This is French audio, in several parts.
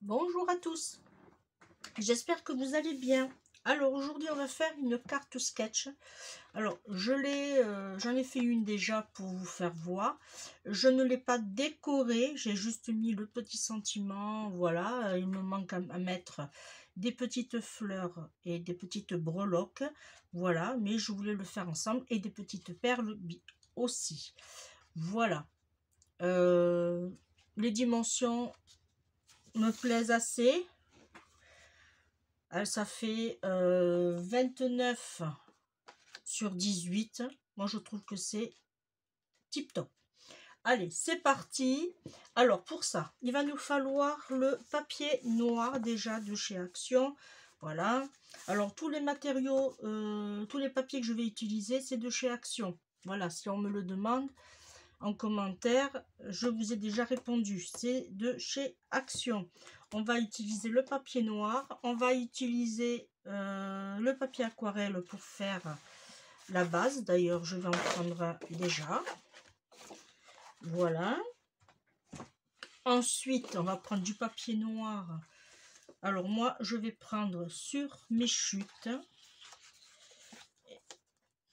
Bonjour à tous, j'espère que vous allez bien. Alors aujourd'hui on va faire une carte sketch. Alors j'en ai fait une déjà pour vous faire voir. Je ne l'ai pas décorée, j'ai juste mis le petit sentiment, voilà. Il me manque à mettre des petites fleurs et des petites breloques, voilà. Mais je voulais le faire ensemble et des petites perles aussi. Voilà. Les dimensions me plaisent assez. Ça fait 29 sur 18. Moi, je trouve que c'est tip top. Allez, c'est parti. Alors, pour ça, il va nous falloir le papier noir déjà de chez Action. Voilà. Alors, tous les matériaux, tous les papiers que je vais utiliser, c'est de chez Action. Voilà, si on me le demande en commentaire, je vous ai déjà répondu. C'est de chez Action. On va utiliser le papier noir. On va utiliser le papier aquarelle pour faire la base. D'ailleurs, je vais en prendre un déjà. Voilà. Ensuite, on va prendre du papier noir. Alors moi, je vais prendre sur mes chutes.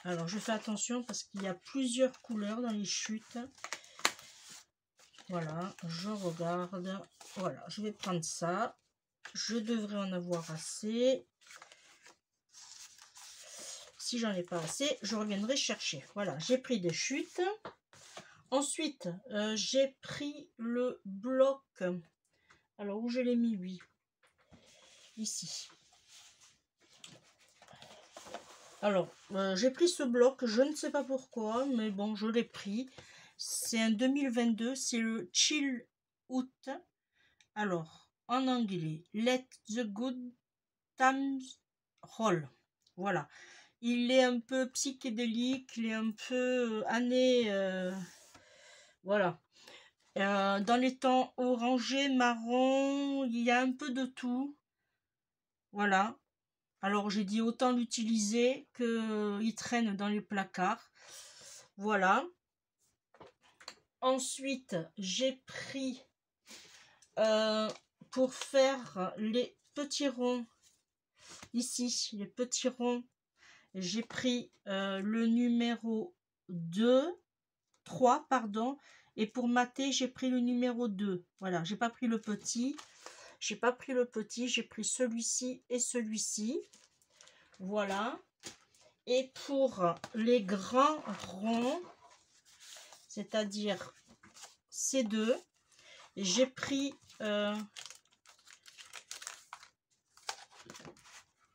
Alors, je fais attention parce qu'il y a plusieurs couleurs dans les chutes. Voilà, je regarde. Voilà, je vais prendre ça. Je devrais en avoir assez. Si j'en ai pas assez, je reviendrai chercher. Voilà, j'ai pris des chutes. Ensuite, j'ai pris le bloc. Alors, où je l'ai mis? Oui. Ici. Alors, j'ai pris ce bloc. Je ne sais pas pourquoi, mais bon, je l'ai pris. C'est un 2022. C'est le Chill Out. Alors, en anglais, Let the Good Times Roll. Voilà. Il est un peu psychédélique, il est un peu année... voilà. Dans les temps orangés, marron, il y a un peu de tout. Voilà. Alors j'ai dit autant l'utiliser qu'il traîne dans les placards. Voilà. Ensuite, j'ai pris pour faire les petits ronds. Ici, les petits ronds. J'ai pris le numéro 3, pardon. Et pour mater, j'ai pris le numéro 2. Voilà, j'ai pas pris le petit. J'ai pas pris le petit, j'ai pris celui-ci et celui-ci. Voilà. Et pour les grands ronds, c'est-à-dire ces deux, j'ai pris...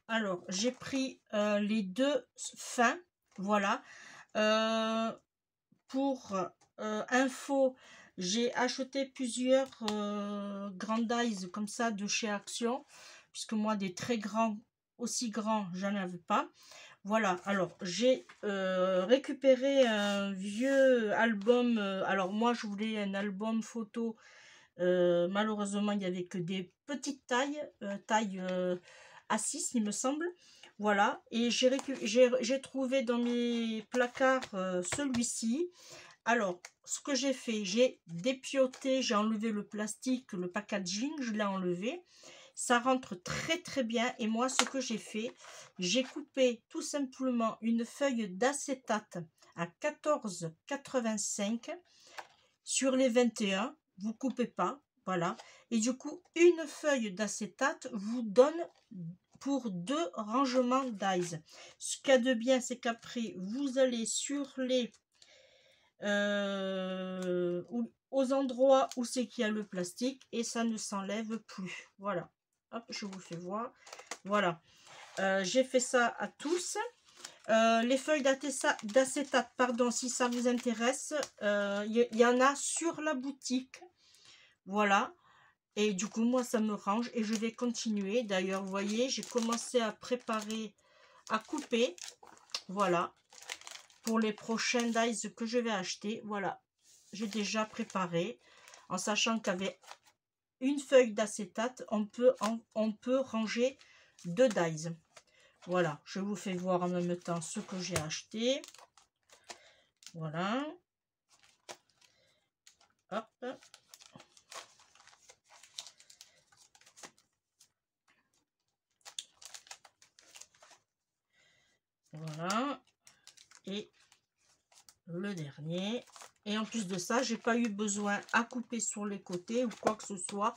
alors, j'ai pris les deux fins. Voilà. Pour info, j'ai acheté plusieurs Grand Eyes comme ça de chez Action, puisque moi des très grands, aussi grands, j'en avais pas. Voilà, alors j'ai récupéré un vieux album. Alors moi je voulais un album photo. Malheureusement il n'y avait que des petites tailles, taille A6 il me semble. Voilà, et j'ai trouvé dans mes placards celui-ci. Alors, ce que j'ai fait, j'ai dépioté, j'ai enlevé le plastique, le packaging, je l'ai enlevé. Ça rentre très très bien. Et moi, ce que j'ai fait, j'ai coupé tout simplement une feuille d'acétate à 14,85 sur les 21. Vous coupez pas, voilà. Et du coup, une feuille d'acétate vous donne pour 2 rangements d'eyes. Ce qu'il y a de bien, c'est qu'après, vous allez sur les aux endroits où c'est qu'il y a le plastique et ça ne s'enlève plus. Voilà. Hop, je vous fais voir. Voilà. J'ai fait ça à tous. Les feuilles d'acétate, pardon, si ça vous intéresse, il y en a sur la boutique. Voilà. Et du coup, moi, ça me range et je vais continuer. D'ailleurs, vous voyez, j'ai commencé à préparer, à couper. Voilà. Pour les prochains dies que je vais acheter. Voilà. J'ai déjà préparé. En sachant qu'avec une feuille d'acétate, on peut ranger 2 dies. Voilà. Je vous fais voir en même temps ce que j'ai acheté. Voilà. Hop. en plus de ça, j'ai pas eu besoin à couper sur les côtés ou quoi que ce soit.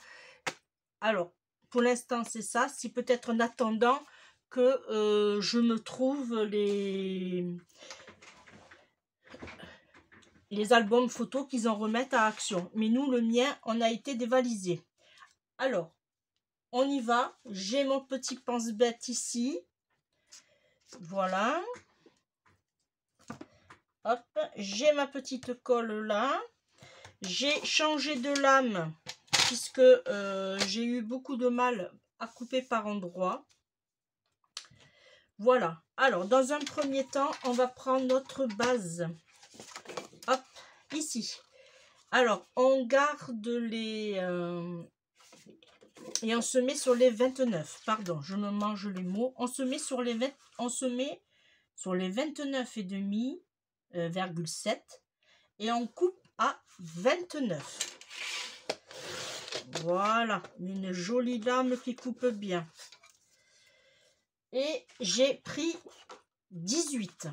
Alors, pour l'instant, c'est ça. Si peut-être en attendant que je me trouve les albums photos qu'ils en remettent à Action. Mais nous, le mien, on a été dévalisé. Alors, on y va. J'ai mon petit pense-bête ici. Voilà. Hop, j'ai ma petite colle là. J'ai changé de lame puisque j'ai eu beaucoup de mal à couper par endroits. Voilà. Alors, dans un premier temps, on va prendre notre base. Hop, ici. Alors, on garde les... et on se met sur les 29. Pardon, je me mange les mots. On se met sur les 20, on se met sur les 29,7 et on coupe à 29. Voilà, une jolie lame qui coupe bien. Et j'ai pris 18.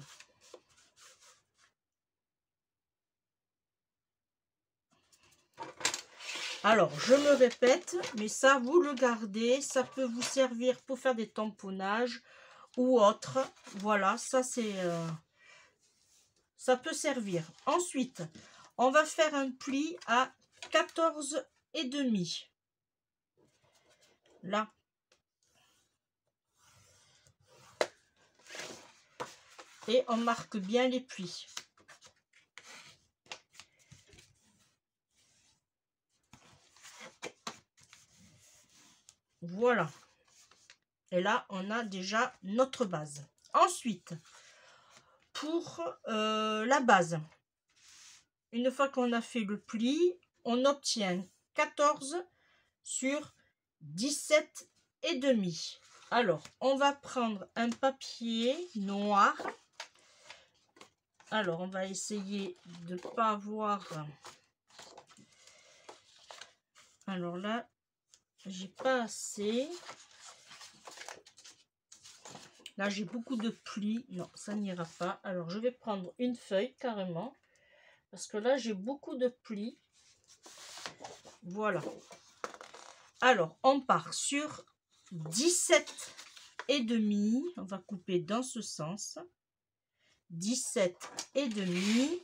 Alors, je me répète, mais ça, vous le gardez. Ça peut vous servir pour faire des tamponnages ou autre. Voilà, ça, c'est... ça peut servir. Ensuite, on va faire un pli à 14,5. Là. Et on marque bien les plis. Voilà. Et là, on a déjà notre base. Ensuite, pour la base, une fois qu'on a fait le pli, on obtient 14 sur 17,5. Alors, on va prendre un papier noir. Alors, on va essayer de ne pas avoir... Alors là, j'ai pas assez. Là, j'ai beaucoup de plis. Non, ça n'ira pas. Alors, je vais prendre une feuille carrément. Parce que là, j'ai beaucoup de plis. Voilà. Alors, on part sur 17,5. On va couper dans ce sens. 17,5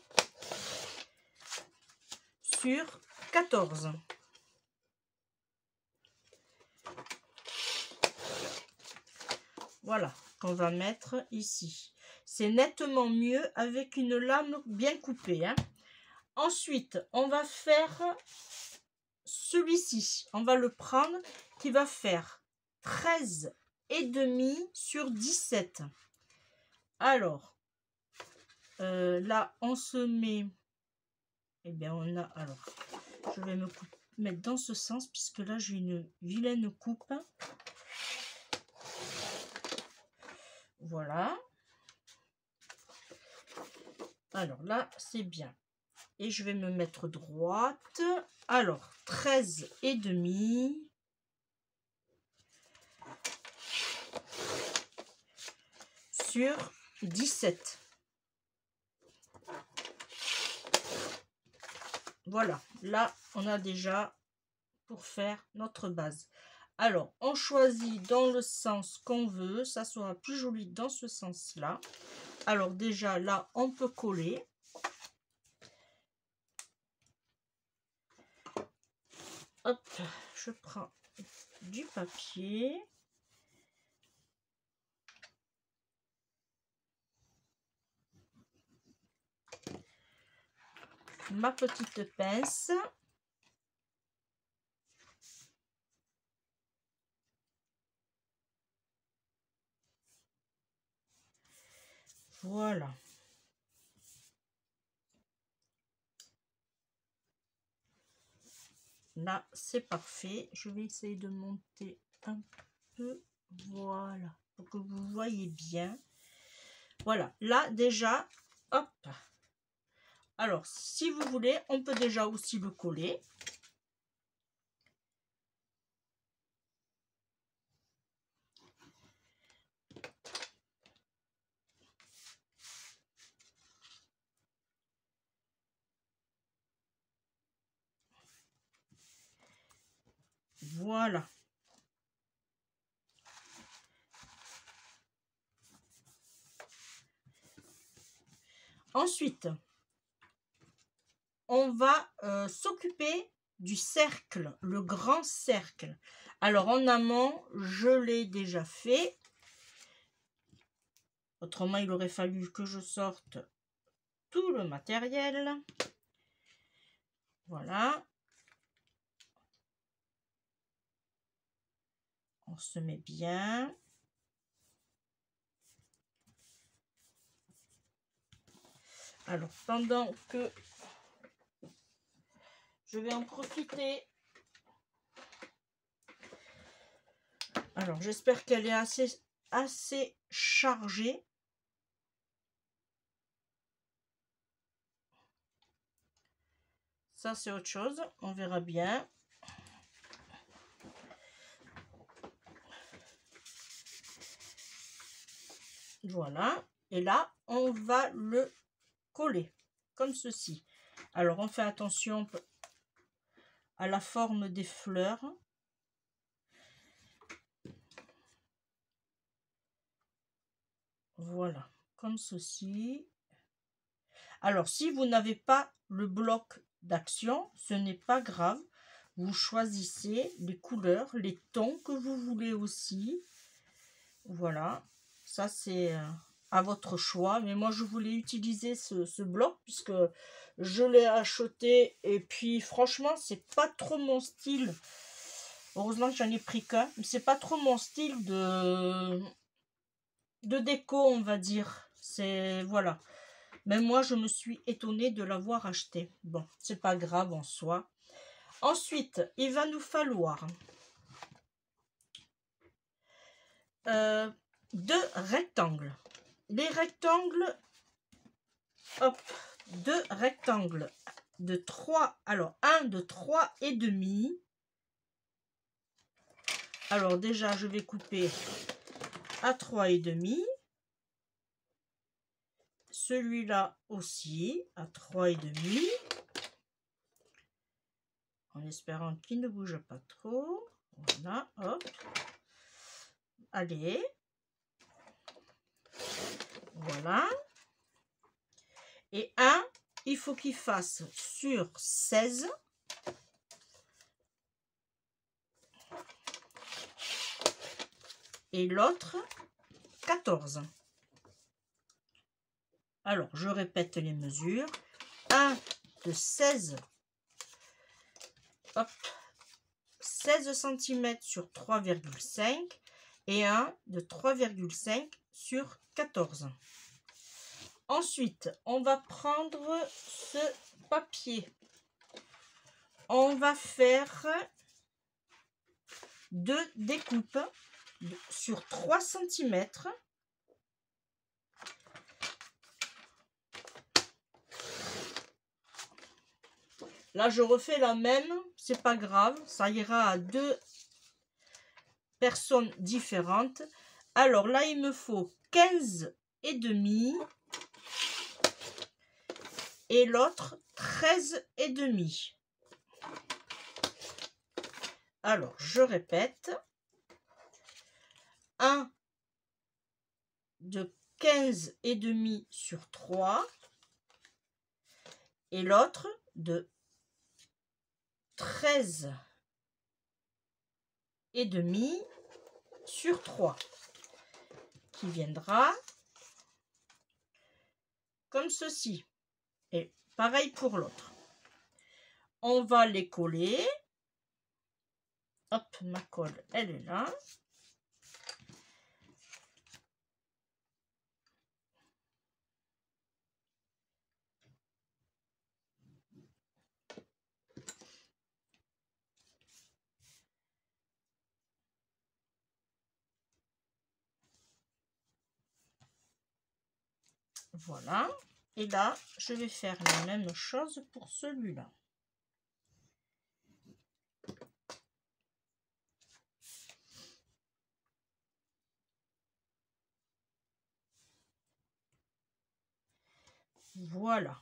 sur 14. Voilà, qu'on va mettre ici. C'est nettement mieux avec une lame bien coupée. Hein. Ensuite, on va faire celui-ci. On va le prendre qui va faire 13,5 sur 17. Alors, là, on se met... Eh bien, on a... Alors, je vais me mettre dans ce sens puisque là, j'ai une vilaine coupe. Voilà. Alors là, c'est bien. Et je vais me mettre droite. Alors, 13,5 sur 17. Voilà, là, on a déjà pour faire notre base. Alors, on choisit dans le sens qu'on veut. Ça sera plus joli dans ce sens-là. Alors, déjà, là, on peut coller. Hop, je prends du papier. Ma petite pince. Voilà. Là, c'est parfait. Je vais essayer de monter un peu. Voilà. Pour que vous voyez bien. Voilà. Là, déjà, hop. Alors, si vous voulez, on peut déjà aussi le coller. Voilà. Ensuite, on va s'occuper du cercle, le grand cercle. Alors en amont, je l'ai déjà fait. Autrement, il aurait fallu que je sorte tout le matériel. Voilà. On se met bien. Alors, pendant que je vais en profiter. Alors, j'espère qu'elle est assez chargée. Ça, c'est autre chose. On verra bien. Voilà. Et là, on va le coller comme ceci. Alors, on fait attention à la forme des fleurs. Voilà, comme ceci. Alors, si vous n'avez pas le bloc d'action, ce n'est pas grave. Vous choisissez les couleurs, les tons que vous voulez aussi. Voilà, ça c'est à votre choix. Mais moi, je voulais utiliser ce bloc puisque je l'ai acheté. Et puis, franchement, c'est pas trop mon style. Heureusement que j'en ai pris qu'un. Mais c'est pas trop mon style de déco, on va dire. C'est... Voilà. Même moi, je me suis étonnée de l'avoir acheté. Bon, c'est pas grave en soi. Ensuite, il va nous falloir 2 rectangles. Les rectangles, hop, 2 rectangles de 3. Alors, un de 3,5. Alors, déjà, je vais couper à 3,5. Celui-là aussi à 3,5. En espérant qu'il ne bouge pas trop. Voilà, hop. Allez. Voilà. Et un, il faut qu'il fasse sur 16. Et l'autre, 14. Alors, je répète les mesures. Un de 16. Hop. 16 cm sur 3,5 et un de 3,5 sur 14. Ensuite, on va prendre ce papier. On va faire 2 découpes sur 3 cm. Là, je refais la même, c'est pas grave, ça ira à 2 personnes différentes. Alors là, il me faut 15,5 et l'autre 13,5. Alors, je répète. Un de 15,5 sur 3 et l'autre de 13,5 sur 3 qui viendra comme ceci. Et pareil pour l'autre. On va les coller. Hop, ma colle, elle est là. Voilà. Et là, je vais faire la même chose pour celui-là. Voilà.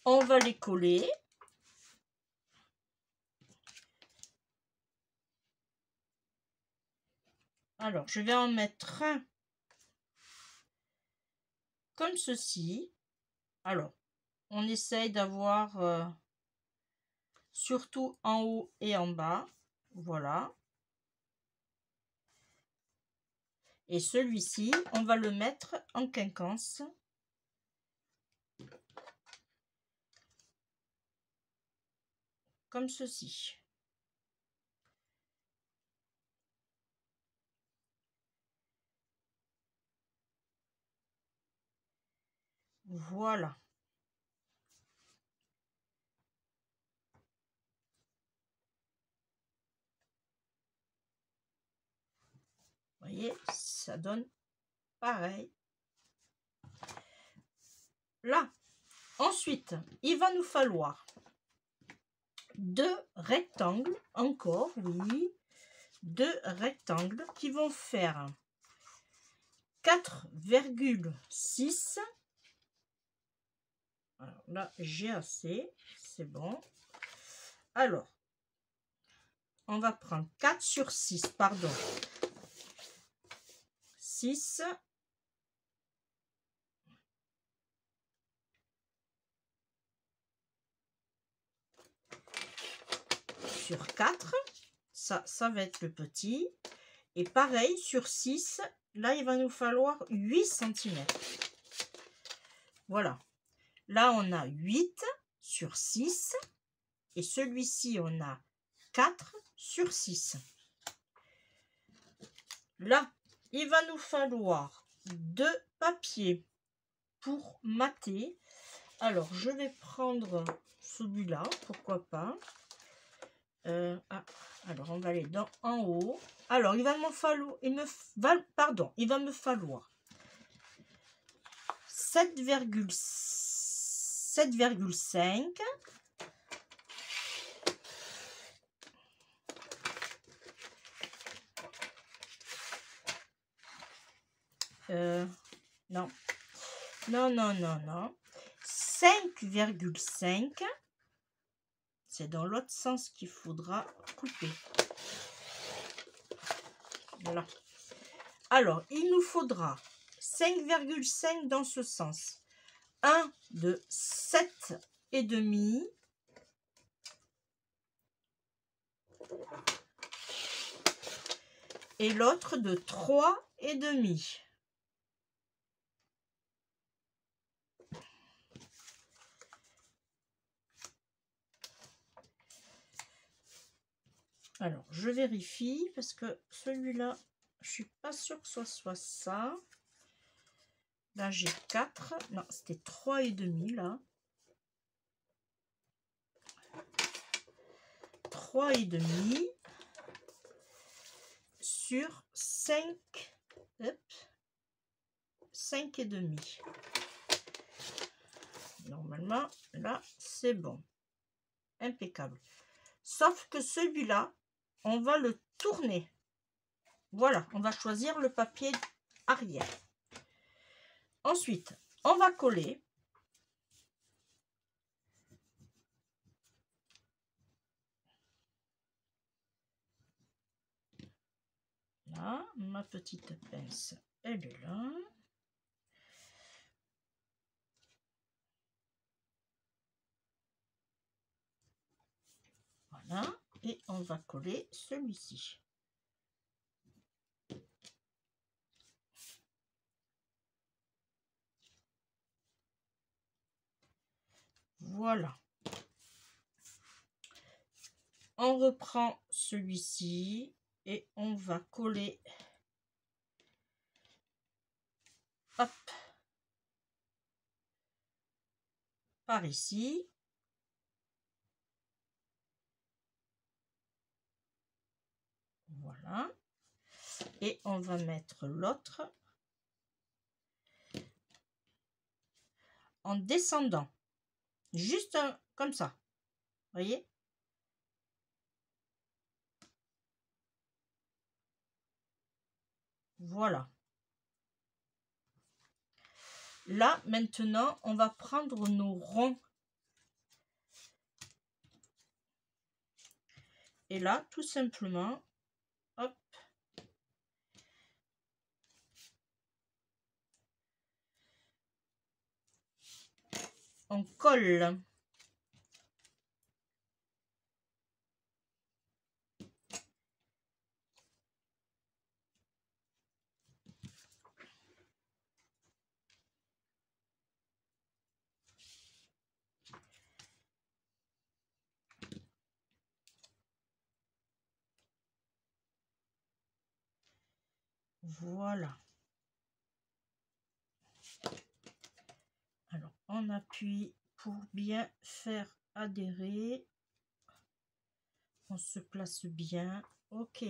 On va les coller. Alors, je vais en mettre un comme ceci. Alors, on essaye d'avoir surtout en haut et en bas. Voilà. Et celui-ci, on va le mettre en quinconce. Comme ceci. Voilà. Vous voyez, ça donne pareil. Là, ensuite, il va nous falloir 2 rectangles, encore, oui, 2 rectangles qui vont faire 4,6. Alors là, j'ai assez, c'est bon. Alors, on va prendre 4 sur 6, pardon. 6. Sur 4, ça va être le petit. Et pareil, sur 6, là, il va nous falloir 8 cm. Voilà. Là, on a 8 sur 6. Et celui-ci, on a 4 sur 6. Là, il va nous falloir 2 papiers pour mater. Alors, je vais prendre celui-là, pourquoi pas. Alors, on va aller en haut. Alors, il va me falloir 7,5. Non. 5,5. C'est dans l'autre sens qu'il faudra couper. Voilà. Alors, il nous faudra 5,5 dans ce sens. Un de 7,5. Et l'autre de 3,5. Alors, je vérifie parce que celui-là, je suis pas sûre que ce soit ça. Là, j'ai 4. Non, c'était 3,5 là. 3,5 sur 5. Hop. 5,5. Normalement, là, c'est bon. Impeccable. Sauf que celui-là, on va le tourner. Voilà, on va choisir le papier arrière. Ensuite, on va coller. Là, ma petite pince, elle est là. Voilà, et on va coller celui-ci. Voilà. On reprend celui-ci et on va coller. Hop. Par ici. Voilà. Et on va mettre l'autre en descendant. Juste comme ça. Voyez? Voilà. Là, maintenant, on va prendre nos ronds. Et là, tout simplement, hop, on colle. Voilà. Alors, on appuie pour bien faire adhérer. On se place bien. OK.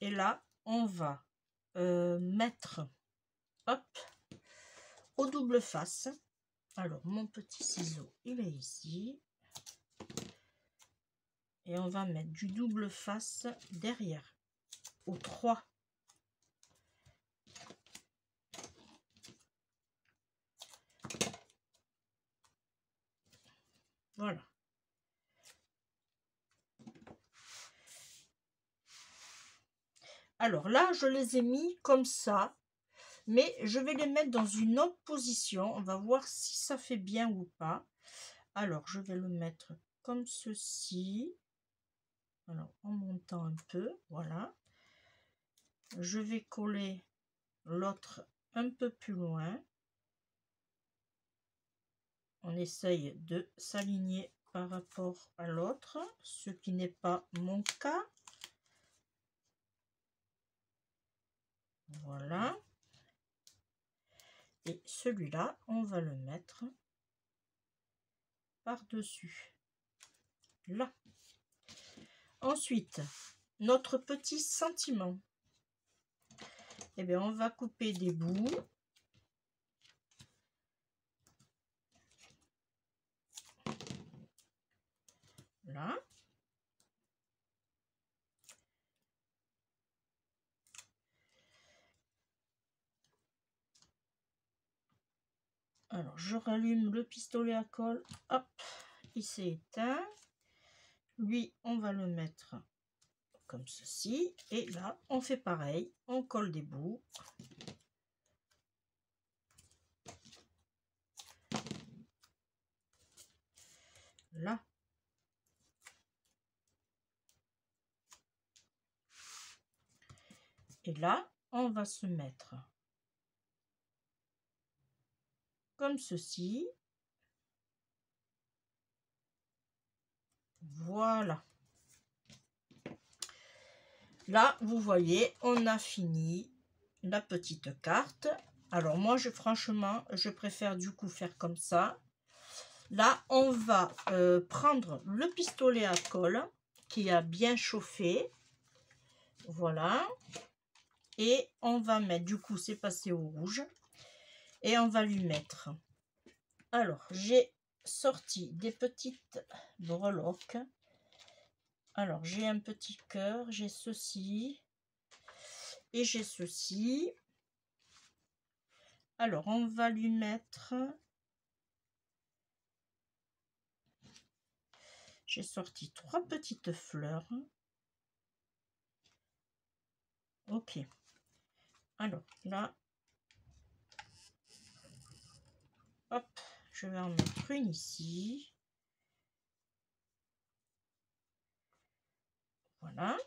Et là, on va mettre, hop, au double face. Alors, mon petit ciseau, il est ici. Et on va mettre du double face derrière, aux 3. Voilà. Alors là, je les ai mis comme ça, mais je vais les mettre dans une autre position. On va voir si ça fait bien ou pas. Alors, je vais le mettre comme ceci. Alors, en montant un peu, voilà. Je vais coller l'autre un peu plus loin. On essaye de s'aligner par rapport à l'autre, ce qui n'est pas mon cas. Voilà. Et celui-là, on va le mettre par-dessus. Là. Ensuite, notre petit sentiment. Eh bien, on va couper des bouts. Là. Alors, je rallume le pistolet à colle. Hop, il s'est éteint. Lui, on va le mettre comme ceci. Et là, on fait pareil. On colle des bouts. Là. Et là, on va se mettre comme ceci. Voilà. Là, vous voyez, on a fini la petite carte. Alors moi, franchement, je préfère du coup faire comme ça. Là, on va prendre le pistolet à colle qui a bien chauffé. Voilà. Et on va mettre, du coup, c'est passé au rouge. Et on va lui mettre. Alors, j'ai sorti des petites breloques. Alors, j'ai un petit cœur, j'ai ceci. Et j'ai ceci. Alors, on va lui mettre... J'ai sorti 3 petites fleurs. Ok. Alors, là... Hop, je vais en mettre une ici. Voilà.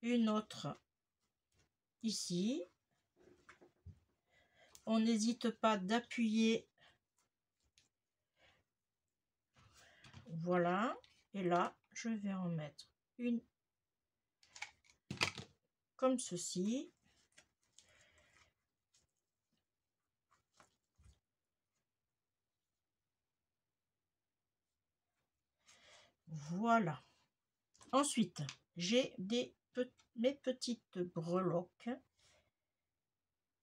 Une autre ici. On n'hésite pas d'appuyer. Voilà. Et là, je vais en mettre une comme ceci. Voilà. Ensuite, j'ai mes petites breloques.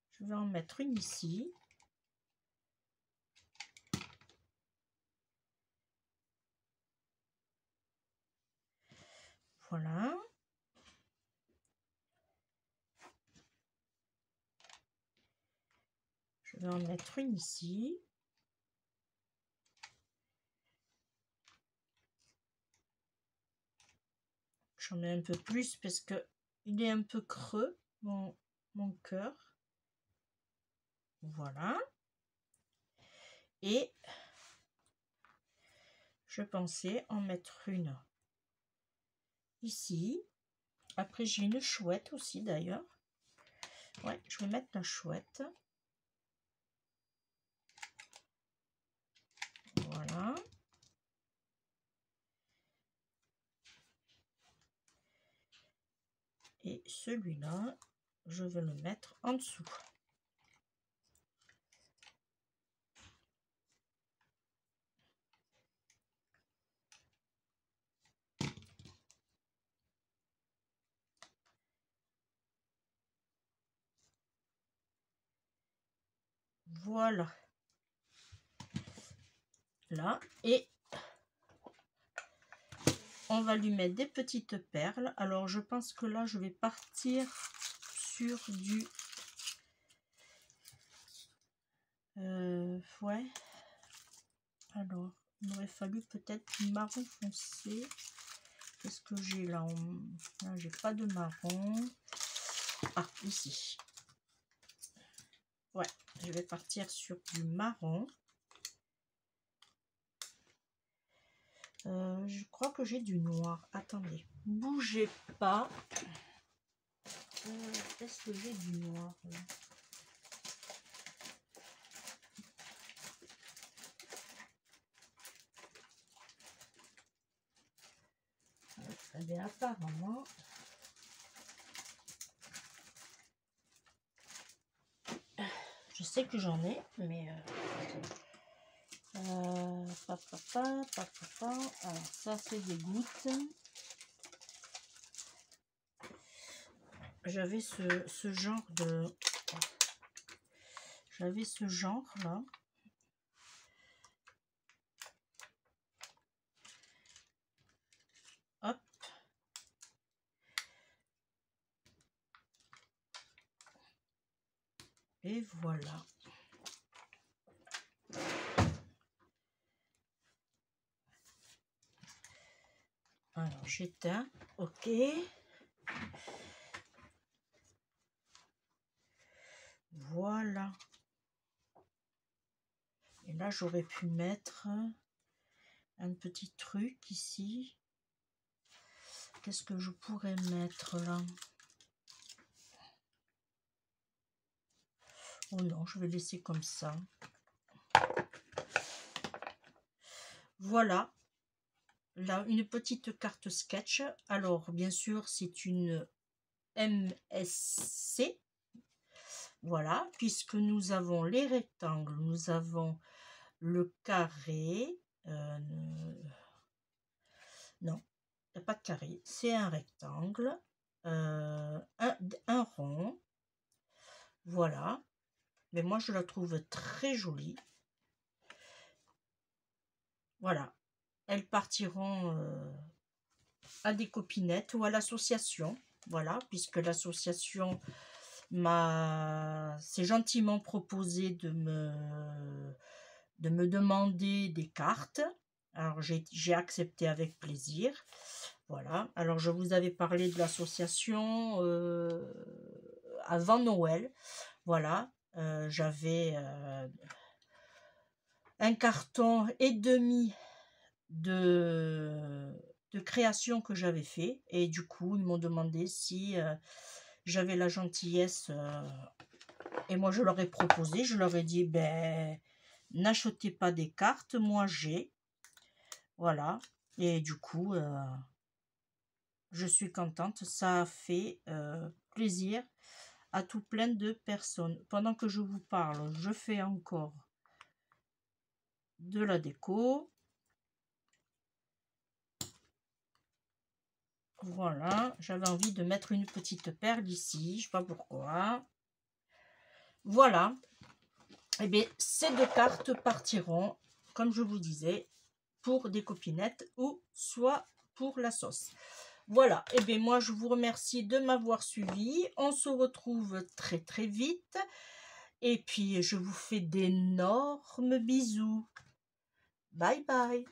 Je vais en mettre une ici. Voilà. Je vais en mettre une ici. J'en mets un peu plus parce que il est un peu creux, mon cœur. Voilà. Et je pensais en mettre une ici. Après, j'ai une chouette aussi d'ailleurs. Ouais, je vais mettre la chouette. Voilà. Et celui-là, je vais le mettre en dessous. Voilà. Là. Et on va lui mettre des petites perles. Alors, je pense que là, je vais partir sur du... ouais. Alors, il aurait fallu peut-être du marron foncé. Qu'est-ce que j'ai là? Là, j'ai pas de marron. Ah, ici. Ouais, je vais partir sur du marron. Je crois que j'ai du noir. Attendez, bougez pas. Est-ce que j'ai du noir là? Eh bien, apparemment, je sais que j'en ai, mais alors ça c'est des gouttes. J'avais ce genre de... J'avais ce genre là. Hop. Et voilà. Alors j'éteins. Ok. Voilà. Et là j'aurais pu mettre un petit truc ici. Qu'est-ce que je pourrais mettre là? Oh non, je vais laisser comme ça. Voilà. Là, une petite carte sketch. Alors, bien sûr, c'est une MSC. Voilà, puisque nous avons les rectangles, nous avons le carré. Non, il n'y a pas de carré, c'est un rectangle, un rond. Voilà, mais moi je la trouve très jolie. Voilà, elles partiront à des copinettes ou à l'association. Voilà, puisque l'association s'est gentiment proposé de me demander des cartes. Alors j'ai accepté avec plaisir. Voilà, alors je vous avais parlé de l'association avant Noël. Voilà, j'avais un carton et demi de création que j'avais fait, et du coup ils m'ont demandé si j'avais la gentillesse, et moi je leur ai proposé, je leur ai dit ben n'achetez pas des cartes, moi j'ai. Voilà, et du coup je suis contente, ça a fait plaisir à tout plein de personnes. Pendant que je vous parle, je fais encore de la déco. Voilà, j'avais envie de mettre une petite perle ici, je sais pas pourquoi. Voilà, et bien ces deux cartes partiront, comme je vous disais, pour des copinettes ou soit pour la sauce. Voilà, et bien moi je vous remercie de m'avoir suivi. On se retrouve très très vite. Et puis je vous fais d'énormes bisous. Bye bye.